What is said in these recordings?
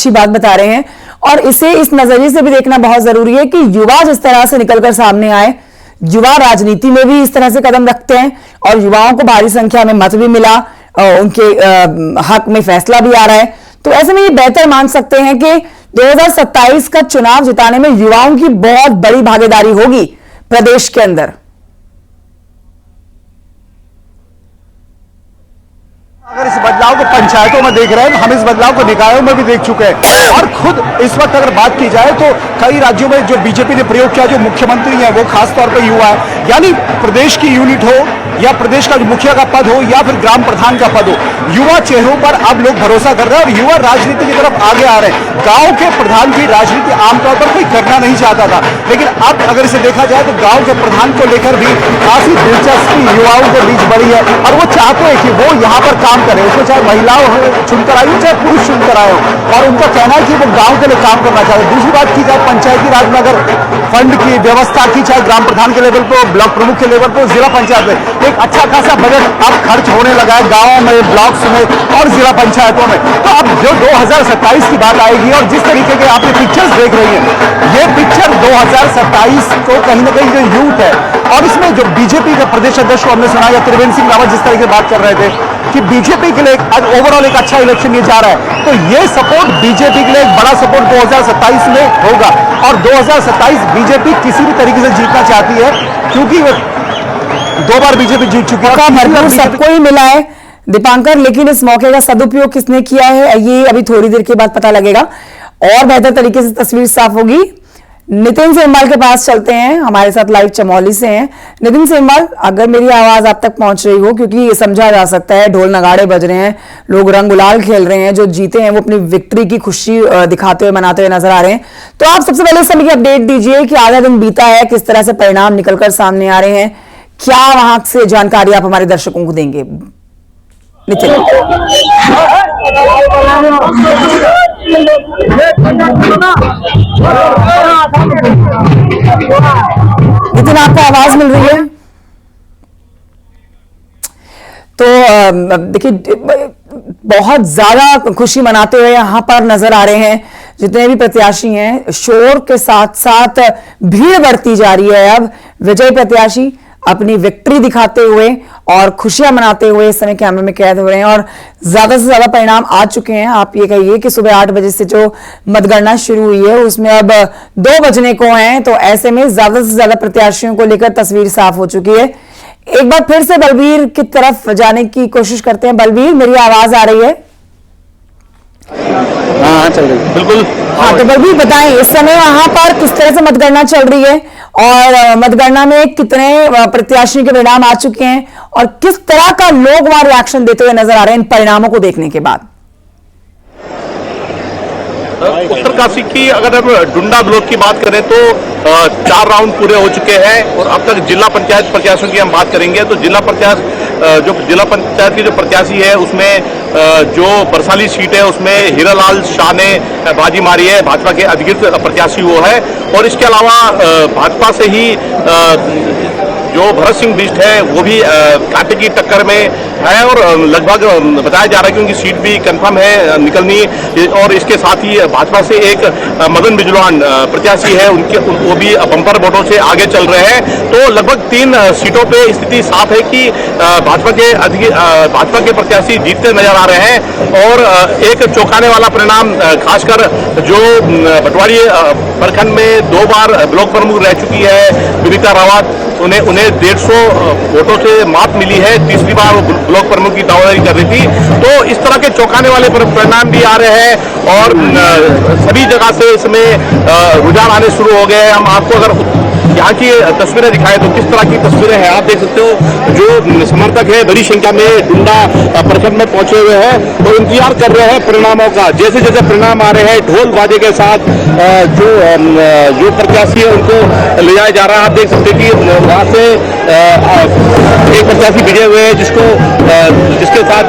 अच्छी बात बता रहे हैं। और इसे इस नजरिए से भी देखना बहुत जरूरी है कि युवा जिस तरह से निकलकर सामने आए, युवा राजनीति में भी इस तरह से कदम रखते हैं और युवाओं को भारी संख्या में मत भी मिला, उनके हक में फैसला भी आ रहा है। तो ऐसे में ये बेहतर मान सकते हैं कि 2027 का चुनाव जिताने में युवाओं की बहुत बड़ी भागीदारी होगी प्रदेश के अंदर। अगर इस बदलाव को पंचायतों में देख रहे हैं, हम इस बदलाव को निकायों में भी देख चुके हैं। और खुद इस वक्त अगर बात की जाए तो कई राज्यों में जो बीजेपी ने प्रयोग किया, जो मुख्यमंत्री है वो खासतौर पर युवा है, यानी प्रदेश की यूनिट हो या प्रदेश का मुखिया का पद हो या फिर ग्राम प्रधान का पद हो, युवा चेहरों पर अब लोग भरोसा कर रहे हैं और युवा राजनीति की तरफ आगे आ रहे हैं। गांव के प्रधान की राजनीति आमतौर पर कोई करना नहीं चाहता था, लेकिन अब अगर इसे देखा जाए तो गांव के प्रधान को लेकर भी काफी दिलचस्पी युवाओं के बीच बढ़ी है और वो चाहते हैं कि वो यहाँ पर काम करें, उसमें चाहे महिलाओं चुनकर आई हो चाहे पुरुष चुनकर आए हो, और उनका कहना है कि वो गांव के लिए काम करना चाहते हैं। दूसरी बात की जाए पंचायती राज में अगर फंड की व्यवस्था की, चाहे ग्राम प्रधान के लेवल पर, ब्लॉक प्रमुख के लेवल पर, जिला पंचायत में एक अच्छा खासा बजट अब खर्च होने लगा है गांवों में, ब्लॉक्स में और जिला पंचायतों में। तो अब जो 2027 की बात आएगी और जिस तरीके के आपने पिक्चर्स देख रही हैं, ये पिक्चर 2027 को कहीं ना कहीं जो यूथ है और इसमें जो बीजेपी के प्रदेश अध्यक्ष को हमने सुना, या त्रिवेंद्र सिंह रावत जिस तरीके से बात कर रहे थे कि बीजेपी के लिए ओवरऑल एक अच्छा इलेक्शन ये जा रहा है, तो ये सपोर्ट बीजेपी के लिए एक बड़ा सपोर्ट 2027 में होगा। और 2027 बीजेपी किसी भी तरीके से जीतना चाहती है, क्योंकि 2 बार बीजेपी जीत चुकी है, सबको ही मिला है दीपांकर, लेकिन इस मौके का सदुपयोग किसने किया है ये अभी थोड़ी देर के बाद पता लगेगा और बेहतर तरीके से तस्वीर साफ होगी। नितिन सेमवाल के पास चलते हैं, हमारे साथ लाइव चमोली से हैं। नितिन सेमवाल, अगर मेरी आवाज आप तक पहुंच रही हो, क्योंकि समझा जा सकता है ढोल नगाड़े बज रहे हैं, लोग रंग गुलाल खेल रहे हैं, जो जीते हैं वो अपनी विक्ट्री की खुशी दिखाते हुए मनाते हुए नजर आ रहे हैं, तो आप सबसे पहले इस समय की अपडेट दीजिए कि आधा दिन बीता है, किस तरह से परिणाम निकलकर सामने आ रहे हैं, क्या वहां से जानकारी आप हमारे दर्शकों को देंगे? नितिन, नितिन आपको आवाज मिल रही है? तो देखिए बहुत ज्यादा खुशी मनाते हुए यहां पर नजर आ रहे हैं जितने भी प्रत्याशी हैं, शोर के साथ साथ भीड़ बढ़ती जा रही है। अब विजय प्रत्याशी अपनी विक्ट्री दिखाते हुए और खुशियां मनाते हुए इस समय कैमरे में कैद हो रहे हैं और ज्यादा से ज्यादा परिणाम आ चुके हैं। आप ये कहिए कि सुबह 8 बजे से जो मतगणना शुरू हुई है उसमें अब 2 बजने को हैं, तो ऐसे में ज्यादा से ज्यादा प्रत्याशियों को लेकर तस्वीर साफ हो चुकी है। एक बार फिर से बलबीर की तरफ जाने की कोशिश करते हैं। बलबीर, मेरी आवाज आ रही है? हाँ, चल रही है बिल्कुल। हाँ, तो बलबीर बताएं इस समय वहां पर किस तरह से मतगणना चल रही है और मतगणना में कितने प्रत्याशियों के परिणाम आ चुके हैं और किस तरह का लोग वहां रिएक्शन देते हुए नजर आ रहे हैं इन परिणामों को देखने के बाद? उत्तरकाशी की अगर हम डुंडा ब्लॉक की बात करें तो 4 राउंड पूरे हो चुके हैं और अब तक जिला पंचायत प्रत्याशियों की हम बात करेंगे तो जिला पंचायत की जो प्रत्याशी है उसमें जो बरसाली सीट है उसमें हीरालाल शाह ने बाजी मारी है, भाजपा के अधिकृत प्रत्याशी वो है। और इसके अलावा भाजपा से ही जो भरत सिंह बिष्ट है वो भी कांटे की टक्कर में है और लगभग बताया जा रहा है कि उनकी सीट भी कंफर्म है निकलनी। और इसके साथ ही भाजपा से एक मदन बिजलान प्रत्याशी है, वो भी बंपर वोटों से आगे चल रहे हैं। तो लगभग 3 सीटों पे स्थिति साफ है कि भाजपा के प्रत्याशी जीतते नजर आ रहे हैं। और एक चौंकाने वाला परिणाम खासकर जो भटवाड़ी प्रखंड में 2 बार ब्लॉक प्रमुख रह चुकी है विनीता रावत, उन्हें 150 वोटों से मात मिली है। तीसरी बार वो ब्लॉक प्रमुख की दावेदारी कर रही थी। तो इस तरह के चौंकाने वाले परिणाम भी आ रहे हैं और सभी जगह से इसमें रुझान आने शुरू हो गए हैं। हम आपको अगर यहाँ की तस्वीरें दिखाएं तो किस तरह की तस्वीरें हैं आप देख सकते हो। जो समर्थक है बड़ी संख्या में डुंडा प्रखंड में पहुंचे हुए हैं और इंतजार कर रहे हैं परिणामों का। जैसे जैसे परिणाम आ रहे हैं ढोल बाजे के साथ जो प्रत्याशी है उनको ले जाया जा रहा है। आप देख सकते हैं कि वहाँ से एक प्रत्याशी भिजे हुए हैं जिसके साथ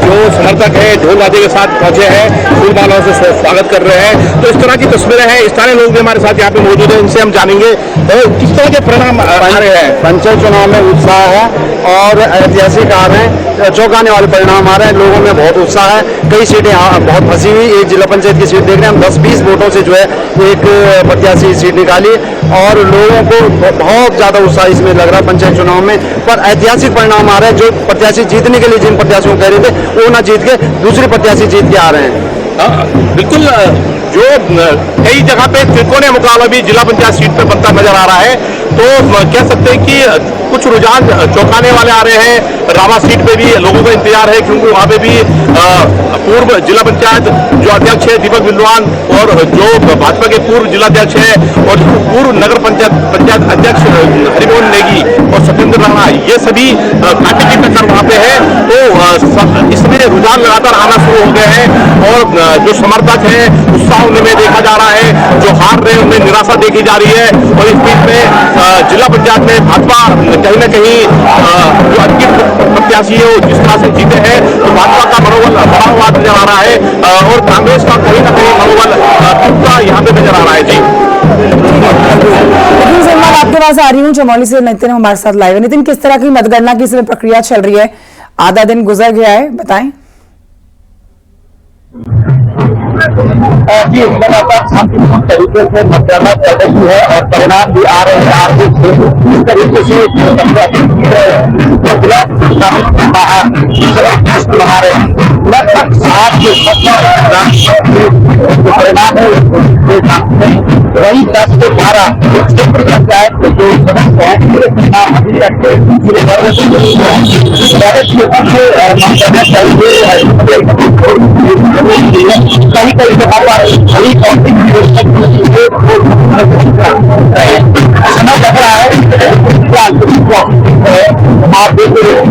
जो समर्थक है ढोल बाजे के साथ पहुंचे हैं, फूल मालाओं से स्वागत कर रहे हैं। तो इस तरह की तस्वीरें हैं। स्थानीय लोग भी हमारे साथ यहाँ पे मौजूद है, उनसे हम जानेंगे किस तरह के परिणाम आ रहे हैं? पंचायत चुनाव में उत्साह है और ऐतिहासिक आ रहे हैं, चौंकाने वाले परिणाम आ रहे हैं। लोगों में बहुत उत्साह है। कई सीटें बहुत फंसी हुई, एक जिला पंचायत की सीट देख रहे हैं हम, 10-20 वोटों से जो है एक प्रत्याशी सीट निकाली और लोगों को बहुत ज्यादा उत्साह इसमें लग रहा है पंचायत चुनाव में। पर ऐतिहासिक परिणाम आ रहे हैं। जो प्रत्याशी जीतने के लिए जिन प्रत्याशियों को कह रहे थे वो ना जीत के दूसरे प्रत्याशी जीत के आ रहे हैं। बिल्कुल, जो कई जगह पे त्रिकोणीय मुकाबला भी जिला पंचायत सीट पे बनता नजर आ रहा है, तो कह सकते हैं कि कुछ रुझान चौंकाने वाले आ रहे हैं। रावा सीट पे भी लोगों का इंतजार है, क्योंकि वहां पे भी पूर्व जिला पंचायत जो अध्यक्ष है दीपक विद्वान और जो भाजपा के पूर्व जिलाध्यक्ष है और पूर्व नगर पंचायत अध्यक्ष हरिमोहन नेगी और सत्येंद्र राणा, ये सभी कांटे की टक्कर वहां पे है। तो इसमें रुझान लगातार आना शुरू हो गए हैं और जो समर्थक है उत्साह उनमें देखा जा रहा है, जो हार रहे हैं उनमें निराशा देखी जा रही है। और इस बीच में जिला पंचायत में भाजपा कहीं ना कहीं जो अंतिम प्रत्याशी है वो जिस तरह से जीते हैं, तो भाजपा का मनोबल बढ़ा हुआ नजर आ रहा है और कांग्रेस का कहीं ना कहीं मनोबल टूटता यहाँ पे नजर आ रहा है। जी नितिन सिन्हा, आपके पास आ रही हूँ। चमोली से नितिन हमारे साथ लाइव है। नितिन, किस तरह की मतगणना की इसमें प्रक्रिया चल रही है? आधा दिन गुजर गया है, बताएं। जी, शांतिपूर्ण तरीके से मतगणना चल रही है और परिणाम भी आ रहे हैं। आप इस तरीके से हमारे लगभग 60 परिणाम है वही 10 से 12 क्षेत्र पंचायत के जो सदस्य हैं पूरे परिणाम अभी तक पूरे वर्ग से कहीं कहीं जगह पर सही काउंटिंग समय लग रहा है। आप देख रहे हैं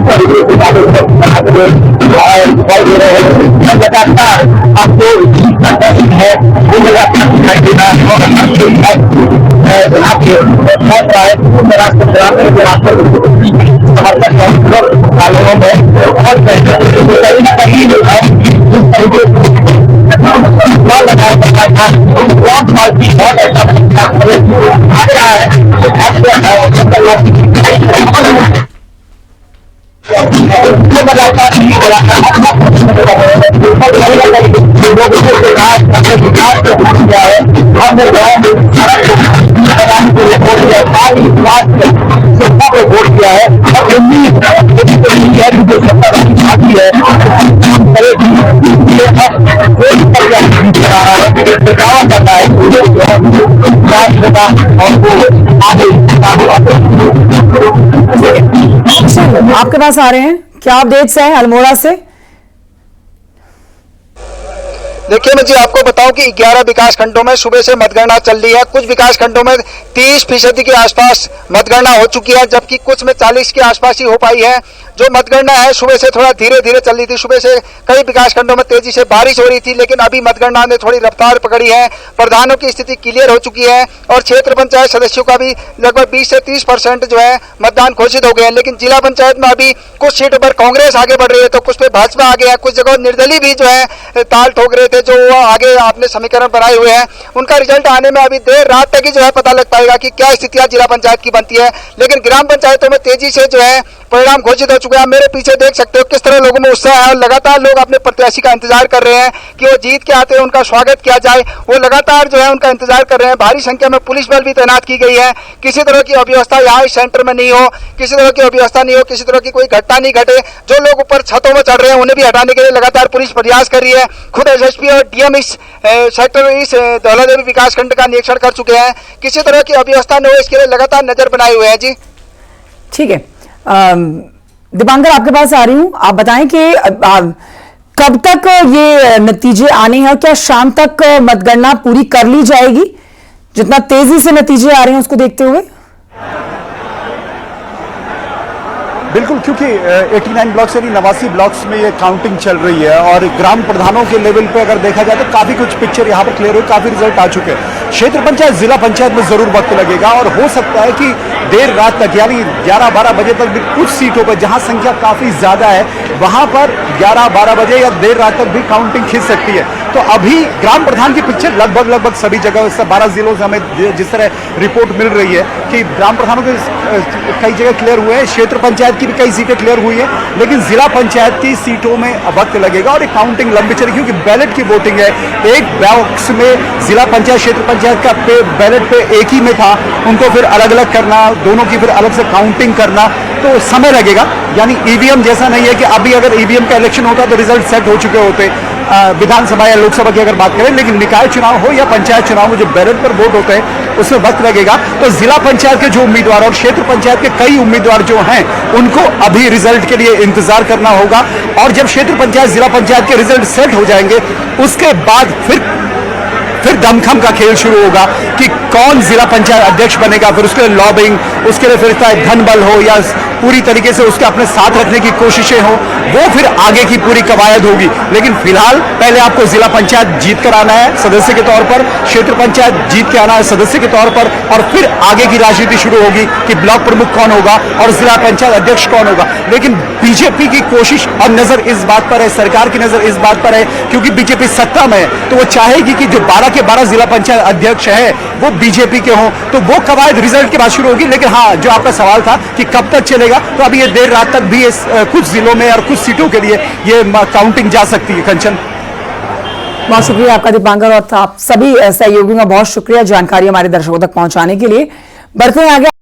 लगातार आपको है वो लगातार दिखाई देना वोट किया है और उम्मीद आपके पास आ रहे हैं, क्या अपडेट्स हैं अल्मोड़ा से? देखिए मैं जी आपको बताऊं कि 11 विकास खंडों में सुबह से मतगणना चल रही है। कुछ विकास खंडों में 30% के आसपास मतगणना हो चुकी है, जबकि कुछ में 40 के आसपास ही हो पाई है। जो मतगणना है सुबह से थोड़ा धीरे धीरे चल रही थी। सुबह से कई विकास खंडों में तेजी से बारिश हो रही थी, लेकिन अभी मतगणना ने थोड़ी रफ्तार पकड़ी है। प्रधानों की स्थिति क्लियर हो चुकी है और क्षेत्र पंचायत सदस्यों का भी लगभग 20 से 30% जो है मतदान घोषित हो गए हैं। लेकिन जिला पंचायत में अभी कुछ सीटों पर कांग्रेस आगे बढ़ रही है, तो कुछ पे भाजपा आगे है। कुछ जगह निर्दलीय भी जो है ताल ठोक रहे थे, जो आगे आपने समीकरण बनाए हुए हैं। उनका रिजल्ट आने में अभी देर रात तक ही जो है पता लग पाएगा कि क्या स्थितियां जिला पंचायत की बनती है। लेकिन ग्राम पंचायतों में तेजी से जो है परिणाम घोषित हो चुके हैं। मेरे पीछे देख सकते हो किस तरह लोगों में उत्साह है और लगातार लोग अपने प्रत्याशी का इंतजार कर रहे हैं कि वो जीत के आते हैं, उनका स्वागत किया जाए। वो लगातार जो है उनका इंतजार कर रहे हैं। भारी संख्या में पुलिस बल भी तैनात की गई है। किसी तरह की अव्यवस्था यहाँ इस सेंटर में नहीं हो, किसी तरह की अव्यवस्था नहीं हो, किसी तरह की कोई घटना नहीं घटे। जो लोग ऊपर छतों में चढ़ रहे हैं उन्हें भी हटाने के लिए लगातार पुलिस प्रयास कर रही है। खुद एसएसपी और डीएम इस सेक्टर इस दौलतदेवी विकास खंड का निरीक्षण कर चुके हैं। किसी तरह की अव्यवस्था न हो इसके लिए लगातार नजर बनाए हुए हैं। जी ठीक है, दीपांकर आपके पास आ रही हूं। आप बताएं कि कब तक ये नतीजे आने हैं और क्या शाम तक मतगणना पूरी कर ली जाएगी, जितना तेजी से नतीजे आ रहे हैं उसको देखते हुए? बिल्कुल, क्योंकि 89 ब्लॉक्स यानी 89 ब्लॉक्स में ये काउंटिंग चल रही है और ग्राम प्रधानों के लेवल पे अगर देखा जाए तो काफी कुछ पिक्चर यहाँ पर क्लियर हुई, काफी रिजल्ट आ चुके हैं। क्षेत्र पंचायत जिला पंचायत में जरूर वक्त लगेगा और हो सकता है कि देर रात तक यानी 11-12 बजे तक भी कुछ सीटों पर जहां संख्या काफी ज्यादा है वहां पर 11-12 बजे या देर रात तक भी काउंटिंग खिंच सकती है। तो अभी ग्राम प्रधान की पिक्चर लगभग सभी जगह 12 जिलों से हमें जिस तरह रिपोर्ट मिल रही है कि ग्राम प्रधानों के कई जगह क्लियर हुए हैं, क्षेत्र पंचायत की भी कई सीटें क्लियर हुई है, लेकिन जिला पंचायत की सीटों में वक्त लगेगा और एक काउंटिंग लंबी चलेगी क्योंकि बैलेट की वोटिंग है। एक बॉक्स में जिला पंचायत क्षेत्र पंचायत का बैलेट पे एक ही में था, उनको फिर अलग अलग करना, दोनों की फिर अलग से काउंटिंग करना, तो समय लगेगा। यानी ईवीएम जैसा नहीं है कि अभी अगर ईवीएम का इलेक्शन होता तो रिजल्ट सेट हो चुके होते विधानसभा या लोकसभा की अगर बात करें, लेकिन निकाय चुनाव हो या पंचायत चुनाव में जो बैलेट पर वोट होते हैं उसमें वक्त लगेगा। तो जिला पंचायत के जो उम्मीदवार और क्षेत्र पंचायत के कई उम्मीदवार जो हैं उनको अभी रिजल्ट के लिए इंतजार करना होगा, और जब क्षेत्र पंचायत जिला पंचायत के रिजल्ट सेट हो जाएंगे उसके बाद फिर दमखम का खेल शुरू होगा कि कौन जिला पंचायत अध्यक्ष बनेगा। फिर उसके लिए लॉबिंग, उसके लिए फिर चाहे धन बल हो या पूरी तरीके से उसके अपने साथ रखने की कोशिशें हो, वो फिर आगे की पूरी कवायद होगी। लेकिन फिलहाल पहले आपको जिला पंचायत जीत कर आना है सदस्य के तौर पर, क्षेत्र पंचायत जीत के आना है सदस्य के तौर पर, और फिर आगे की राजनीति शुरू होगी कि ब्लॉक प्रमुख कौन होगा और जिला पंचायत अध्यक्ष कौन होगा। लेकिन बीजेपी की कोशिश और नजर इस बात पर है, सरकार की नजर इस बात पर है, क्योंकि बीजेपी सत्ता में है तो वो चाहेगी कि जो 12 के 12 जिला पंचायत अध्यक्ष है वो बीजेपी के हों, तो वो कवायद रिजल्ट के बाद शुरू होगी। लेकिन हाँ, जो आपका सवाल था कि कब तक चलेगा, तो अभी ये देर रात तक भी कुछ जिलों में और कुछ सीटों के लिए ये काउंटिंग जा सकती है। कंचन, बहुत शुक्रिया आपका दीपांकर, और आप सभी सहयोगियों का बहुत शुक्रिया जानकारी हमारे दर्शकों तक पहुंचाने के लिए। बढ़ते हैं आगे।